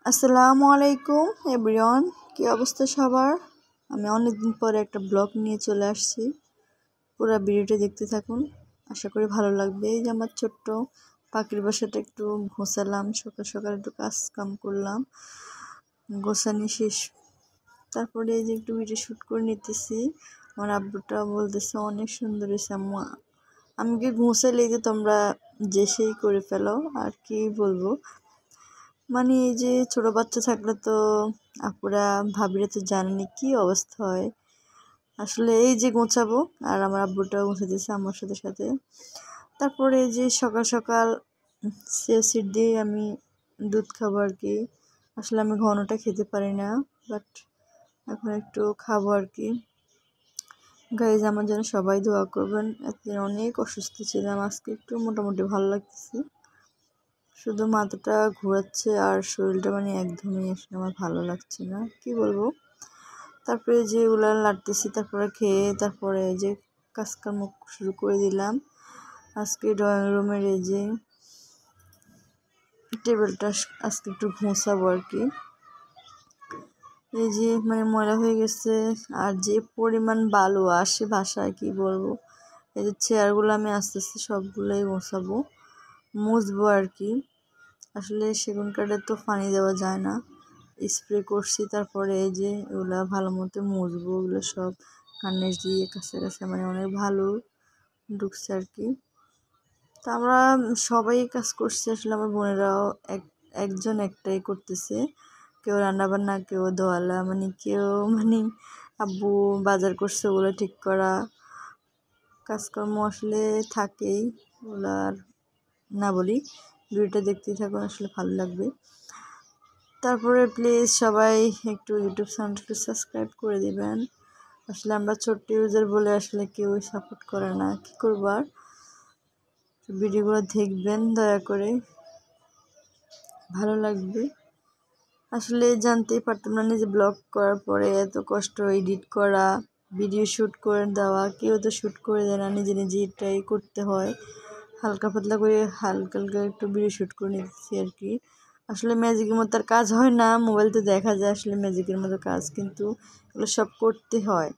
আসসালামু আলাইকুম এভরিওয়ান, কি অবস্থা সবার? আমি অনেকদিন পরে একটা ব্লগ নিয়ে চলে আসছি। পুরো ভিডিওটি দেখতে থাকুন, আশা করি ভালো লাগবে। এই যে আমার ছোট্ট পাখির বাসাটা একটু ঘোষালাম, সকাল সকাল একটু কাজ কাম করলাম, গোছানি শেষ। তারপরে এই যে একটু ভিডিও শ্যুট করে নিতেছি। আমার আব্বুটা বলতেছে অনেক সুন্দর হয়েছে আম্মু। আমি কি ঘুষালে যে তোমরা যে সেই করে ফেলো, আর কি বলবো। মানে এই যে ছোট বাচ্চা থাকলে তো আপুরা ভাবিরা তো জানেনি কি অবস্থা হয়। আসলে এই যে গোছাবো, আর আমার আব্বুটাও গোছাতেছে আমার সাথে সাথে। তারপরে এই যে সকাল সকাল সিড দিয়ে আমি দুধ খাবো আর কি। আসলে আমি ঘনটা খেতে পারি না, বাট এখন একটু খাবো আর কি। গাইজ আমার জন্য সবাই দোয়া করবেন। এতদিন অনেক অসুস্থ ছিলাম, আজকে একটু মোটামুটি ভালো লাগতেছে। শুধু মাথাটা ঘোরাচ্ছে আর শরীরটা মানে একদমই আসলে আমার ভালো লাগছে না, কি বলবো। তারপরে যে ওগুলা লাড়তেছি, তারপরে খেয়ে তারপরে যে কাজকর্ম শুরু করে দিলাম। আজকে ড্রয়িং রুমের এই যে টেবিলটা আজকে একটু ঘষাবো আর কি। এই যে মানে ময়লা হয়ে গেছে, আর যে পরিমাণ বালু আসে বাসায় কি বলবো। এই যে চেয়ারগুলো আমি আস্তে আস্তে সবগুলোই ঘষাবো, মুছবো আর কি। আসলে সেগুন কাঠে তো পানি দেওয়া যায় না, স্প্রে করছি। তারপরে এই যে ওগুলো ভালো মতো মুছবো, ওগুলো সব কার্নিশ দিয়ে কাছে কাছে মানে অনেক ভালো ঢুকছে আর কি। তা আমরা সবাই কাজ করছি, আসলে আমার বোনেরাও একজন একটাই করতেছে। কেউ রান্নাবান্না, কেউ দোয়ালা, মানে কেউ মানে আব্বু বাজার করছে ওগুলো ঠিক করা। কাজকর্ম আসলে থাকেই, ওগুলো আর না বলি। ভিডিওটা দেখতেই থাকুন, আসলে ভালো লাগবে। তারপরে প্লিজ সবাই একটু ইউটিউব চ্যানেলটা সাবস্ক্রাইব করে দিবেন। আসলে আমরা ছোট্ট ইউজার বলে আসলে কেউ সাপোর্ট করে না, কি করবো আর। ভিডিওগুলো দেখবেন দয়া করে, ভালো লাগবে। আসলে জানতেই পারতাম না যে ব্লগ করার পরে এত কষ্ট এডিট করা, ভিডিও শ্যুট করে দেওয়া। কেউ তো শ্যুট করে দেয় না, নিজে নিজে এটাই করতে হয়। হালকা পাতলা করে হালকা হালকা একটু ভিডিও শ্যুট করে নিচ্ছি আর কি। আসলে ম্যাজিকের মতো আর কাজ হয় না, মোবাইলতে দেখা যায় আসলে ম্যাজিকের মতো কাজ, কিন্তু এগুলো সব করতে হয়।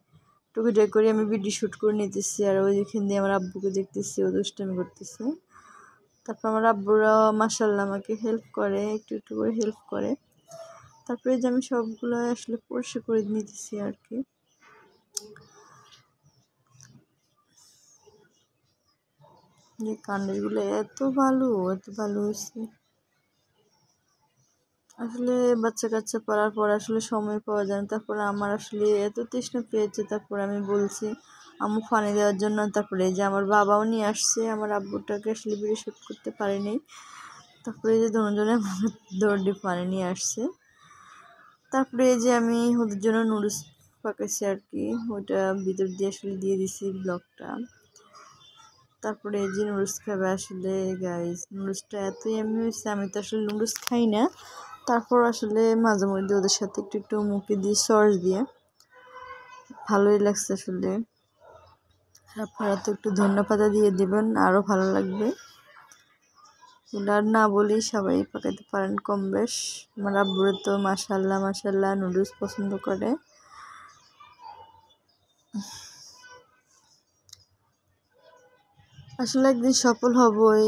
টুকিটাকি করে আমি ভিডিও শ্যুট করে নিতেছি, আর ওই যেখান দিয়ে আমার আব্বুকে দেখতেছি ও দুষ্টামি করতেছে। তারপর আমার আব্বুরা মাশাআল্লাহ আমাকে হেল্প করে, একটু একটু করে হেল্প করে। তারপরে যে আমি সবগুলো আসলে পরিষ্কার করে নিতেছি আর কি। যে কান্ডগুলো এত ভালো হয়েছে। আসলে বাচ্চা কাচ্চা পড়ার পর আসলে সময় পাওয়া যায় না। তারপরে আমার আসলে এত তৃষ্ণা পেয়েছে, তারপরে আমি বলছি আম্মু পানি দেওয়ার জন্য। তারপরে যে আমার বাবাও নিয়ে আসছে, আমার আব্বুটাকে আসলে ভিডিও শ্যুট করতে পারিনি। তারপরে যে দুজনে দৌড় দিয়ে পানি নিয়ে আসছে। তারপরে যে আমি ওদের জন্য নুডলস পাকাইছি আর কি, ওইটা ভিতর দিয়ে আসলে দিয়ে দিছি ব্লগটা। তারপরে এই যে নুডলস খাবে আসলে গাইস, নুডলসটা এতই এমনি হয়েছে। আমি তো আসলে নুডলস খাই না, তারপর আসলে মাঝে মধ্যে ওদের সাথে একটু একটু মুখে দিয়ে সস দিয়ে ভালোই লাগছে আসলে। আপনারা তো একটু ধন্যপাতা দিয়ে দিবেন, আরও ভালো লাগবে। আর না বলি সবাই পাকাইতে পারেন কম বেশ। আমার আব্বুরে তো মাশাআল্লাহ মাশাআল্লাহ নুডলস পছন্দ করে। আসলে একদিন সফল হবই,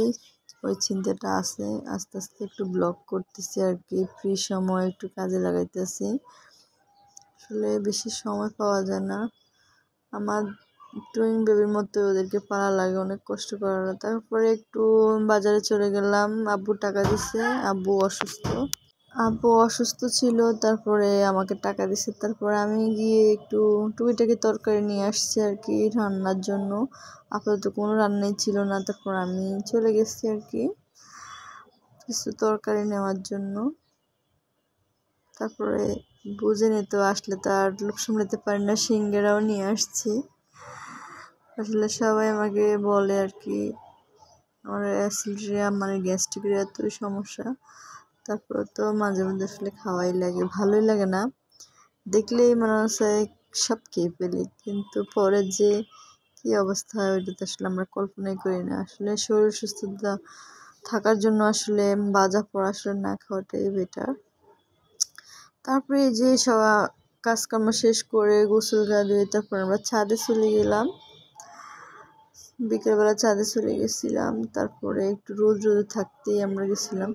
ওই চিন্তাটা আছে। আস্তে আস্তে একটু ব্লগ করতেছি আর কি, ফ্রি সময় একটু কাজে লাগাইতেছি। আসলে বেশি সময় পাওয়া যায় না। আমার টুইং বেবির মতো ওদেরকে পালা লাগে, অনেক কষ্ট করা। তারপরে একটু বাজারে চলে গেলাম, আব্বু টাকা দিছে। আব্বু অসুস্থ ছিল, তারপরে আমাকে টাকা দিছে। তারপরে আমি গিয়ে একটু টুকিটাকি তরকারি নিয়ে আসছি আর কি রান্নার জন্য। আপাতত কোনো রান্নাই ছিল না, তারপর আমি চলে গেছি আর কি কিছু তরকারি নেওয়ার জন্য। তারপরে বুঝে নিতে আসলে তো আর লোক সামলাতে পারি না, সিঙ্গারাও নিয়ে আসছি। আসলে সবাই আমাকে বলে আর কি আমার অ্যাসিডিটি মানে গ্যাস্ট্রিকের এতই সমস্যা। তারপরে তো মাঝে মধ্যে আসলে খাওয়াই লাগে, ভালোই লাগে না, দেখলেই মনে হচ্ছে সব খেয়ে ফেলি, কিন্তু পরে যে কী অবস্থা হয় ওইটা তো আসলে আমরা কল্পনাই করি না। আসলে শরীর সুস্থতা থাকার জন্য আসলে বাজা পড়া আসলে না খাওয়াটাই বেটার। তারপরে এই যে সব কাজকর্ম শেষ করে গোসল গা ধুয়ে তারপর আমরা ছাদে চলে গেলাম। বিকেলবেলা ছাদে চলে গেছিলাম, তারপরে একটু রোদ থাকতেই আমরা গেছিলাম।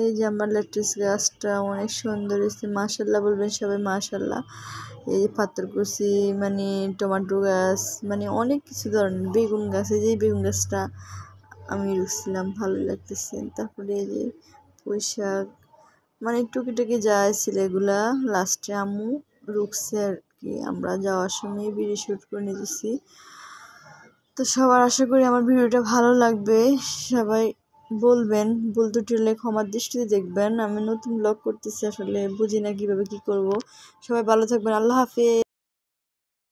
এই যে আমার লেটুস গাছটা অনেক সুন্দর হয়েছে, মাশাল্লাহ বলবেন সবাই মাশাল্লাহ। এই যে পাথরকুচি মানে টমেটো গাছ মানে অনেক কিছু ধরনের, বেগুন গাছ, এই যে বেগুন গাছটা আমি রুখছিলাম, ভালো লাগতেছে। তারপরে এই যে পুঁই শাক মানে টুকিটাকি যা ছিল এগুলা লাস্টে আম্মু রুখছে আর কি, আমরা যাওয়ার সময় ভিডিও শ্যুট করে নিতেছি। তো সবার আশা করি আমার ভিডিওটা ভালো লাগবে, সবাই বলবেন, ভুল ত্রুটি হলে ক্ষমার দৃষ্টিতে দেখবেন। আমি নতুন ব্লগ করতেছি, আসলে বুঝি না কীভাবে কী করব। সবাই ভালো থাকবেন, আল্লাহ হাফেজ।